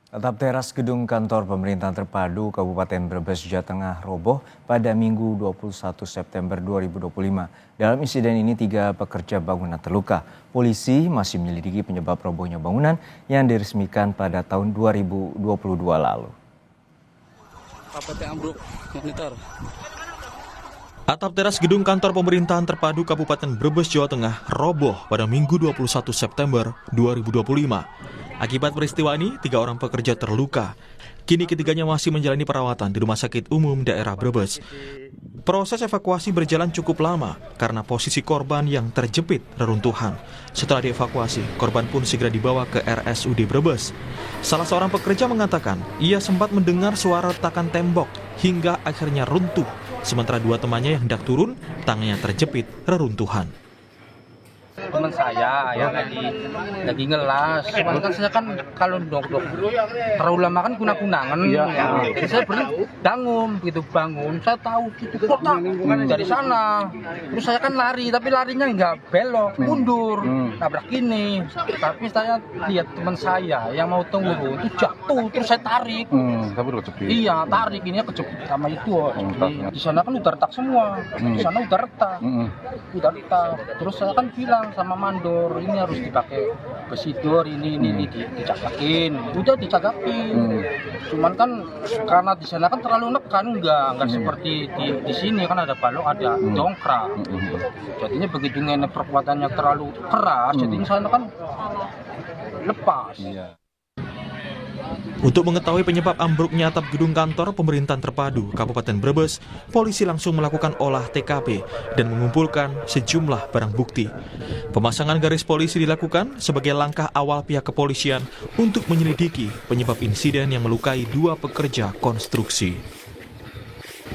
Atap teras gedung kantor pemerintahan terpadu Kabupaten Brebes, Jawa Tengah roboh pada Minggu 21 September 2025. Dalam insiden ini 3 pekerja bangunan terluka. Polisi masih menyelidiki penyebab robohnya bangunan yang diresmikan pada tahun 2022 lalu. Atap teras gedung kantor pemerintahan terpadu Kabupaten Brebes, Jawa Tengah roboh pada Minggu 21 September 2025. Akibat peristiwa ini, 3 orang pekerja terluka. Kini ketiganya masih menjalani perawatan di Rumah Sakit Umum Daerah Brebes. Proses evakuasi berjalan cukup lama karena posisi korban yang terjepit reruntuhan. Setelah dievakuasi, korban pun segera dibawa ke RSUD Brebes. Salah seorang pekerja mengatakan ia sempat mendengar suara retakan tembok hingga akhirnya runtuh. Sementara 2 temannya yang hendak turun, tangannya terjepit reruntuhan. Teman saya yang lagi ngelas, cuman kan saya kan kalau dok terlalu lama kan kunang-kunangan, jadi saya bangun, saya tahu itu kotak dari sana, terus saya kan lari, tapi larinya nggak belok, mundur, nabrak ini, tapi saya lihat teman saya yang mau turun itu jatuh, terus saya tarik, iya tarik ini kejepit sama itu, di sana kan udah retak semua, di sana udah retak, terus saya kan bilang sama mandor ini harus dipakai besidor ini dicagakin, udah dicagakin. Cuman kan karena di sana kan terlalu nekan, nggak seperti di sini kan ada balok, ada dongkrak. Jadinya begitu ngenek perkuatannya terlalu keras, jadinya sana kan lepas. Untuk mengetahui penyebab ambruknya atap gedung kantor pemerintahan terpadu Kabupaten Brebes, polisi langsung melakukan olah TKP dan mengumpulkan sejumlah barang bukti. Pemasangan garis polisi dilakukan sebagai langkah awal pihak kepolisian untuk menyelidiki penyebab insiden yang melukai 2 pekerja konstruksi.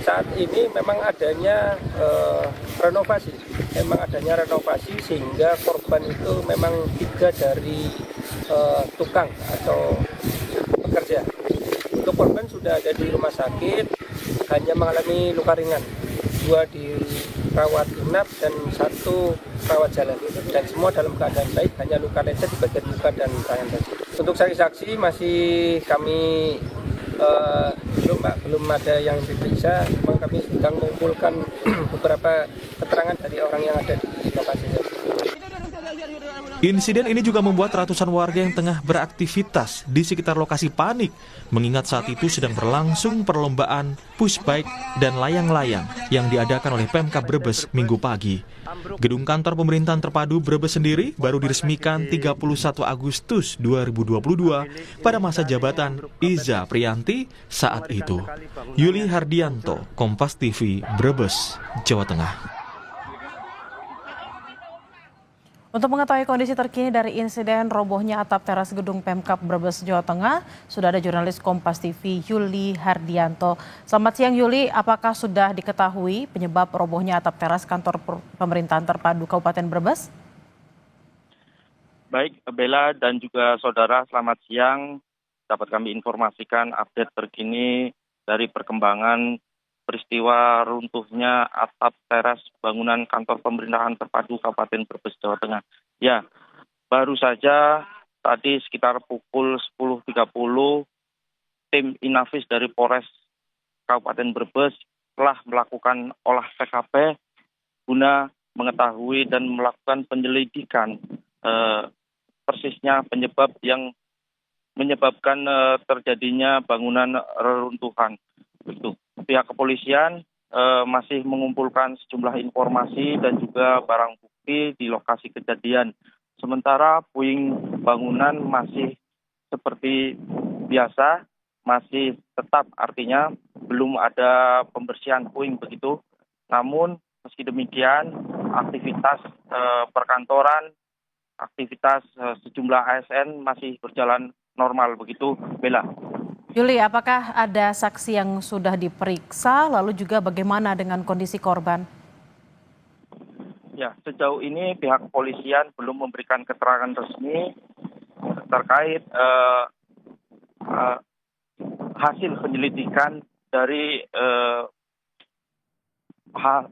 Saat ini memang adanya renovasi sehingga korban itu memang 3 dari tukang atau pekerja. Untuk korban sudah ada di rumah sakit, hanya mengalami luka ringan, 2 dirawat inap dan 1 rawat jalan, dan semua dalam keadaan baik, hanya luka lecet di bagian muka dan tangan saja. Untuk saksi-saksi masih kami belum ada yang diperiksa, memang kami sedang mengumpulkan beberapa keterangan dari orang yang ada di lokasi. Insiden ini juga membuat ratusan warga yang tengah beraktivitas di sekitar lokasi panik, mengingat saat itu sedang berlangsung perlombaan push bike dan layang-layang yang diadakan oleh Pemkab Brebes Minggu pagi. Gedung kantor pemerintahan terpadu Brebes sendiri baru diresmikan 31 Agustus 2022 pada masa jabatan Iza Priyanti saat itu. Yuli Hardianto, Kompas TV, Brebes, Jawa Tengah. Untuk mengetahui kondisi terkini dari insiden robohnya atap teras gedung Pemkab Brebes, Jawa Tengah, sudah ada jurnalis Kompas TV Yuli Hardianto. Selamat siang Yuli, apakah sudah diketahui penyebab robohnya atap teras kantor pemerintahan terpadu Kabupaten Brebes? Baik, Bella dan juga saudara, selamat siang. Dapat kami informasikan update terkini dari perkembangan peristiwa runtuhnya atap teras bangunan kantor pemerintahan terpadu Kabupaten Brebes, Jawa Tengah. Ya, baru saja tadi sekitar pukul 10.30 tim Inavis dari Polres Kabupaten Brebes telah melakukan olah TKP guna mengetahui dan melakukan penyelidikan persisnya penyebab yang menyebabkan terjadinya bangunan reruntuhan. Begitu. Pihak kepolisian masih mengumpulkan sejumlah informasi dan juga barang bukti di lokasi kejadian. Sementara puing bangunan masih seperti biasa, masih tetap, artinya belum ada pembersihan puing begitu. Namun meski demikian, aktivitas perkantoran, aktivitas sejumlah ASN masih berjalan normal begitu, Bella. Yuli, apakah ada saksi yang sudah diperiksa, lalu juga bagaimana dengan kondisi korban? Ya, sejauh ini pihak kepolisian belum memberikan keterangan resmi terkait hasil penyelidikan dari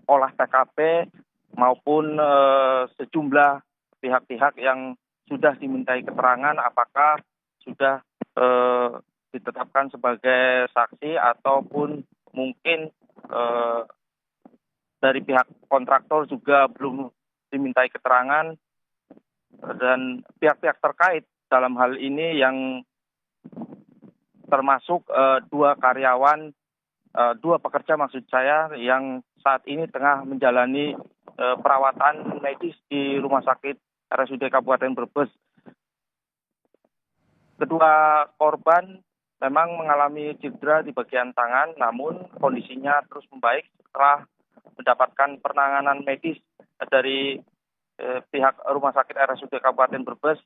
olah TKP maupun sejumlah pihak-pihak yang sudah dimintai keterangan apakah sudah ditetapkan sebagai saksi ataupun mungkin dari pihak kontraktor juga belum dimintai keterangan, dan pihak-pihak terkait dalam hal ini yang termasuk dua pekerja maksud saya yang saat ini tengah menjalani perawatan medis di Rumah Sakit RSUD Kabupaten Brebes. Kedua korban memang mengalami cedera di bagian tangan, namun kondisinya terus membaik setelah mendapatkan penanganan medis dari pihak Rumah Sakit RSUD Kabupaten Brebes.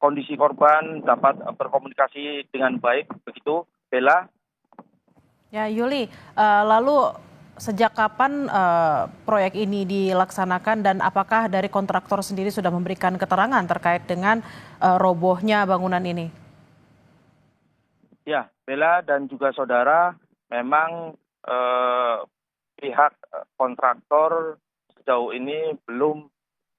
Kondisi korban dapat berkomunikasi dengan baik, begitu, Bella. Ya, Yuli, lalu sejak kapan proyek ini dilaksanakan dan apakah dari kontraktor sendiri sudah memberikan keterangan terkait dengan robohnya bangunan ini? Ya, Bella dan juga saudara, memang pihak kontraktor sejauh ini belum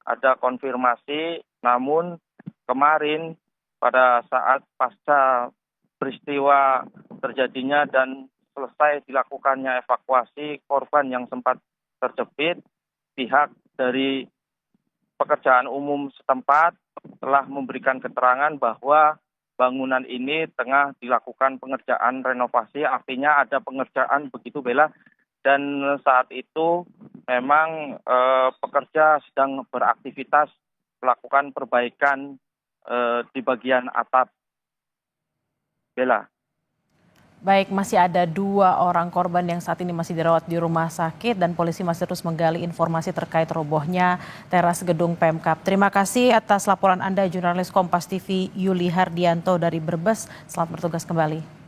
ada konfirmasi, namun kemarin pada saat pasca peristiwa terjadinya dan selesai dilakukannya evakuasi korban yang sempat terjepit, pihak dari pekerjaan umum setempat telah memberikan keterangan bahwa bangunan ini tengah dilakukan pengerjaan renovasi, artinya ada pengerjaan, begitu Bella. Dan saat itu memang pekerja sedang beraktivitas melakukan perbaikan di bagian atap, Bella. Baik, masih ada 2 orang korban yang saat ini masih dirawat di rumah sakit dan polisi masih terus menggali informasi terkait robohnya teras gedung Pemkab. Terima kasih atas laporan Anda, jurnalis Kompas TV Yuli Hardianto dari Brebes. Selamat bertugas kembali.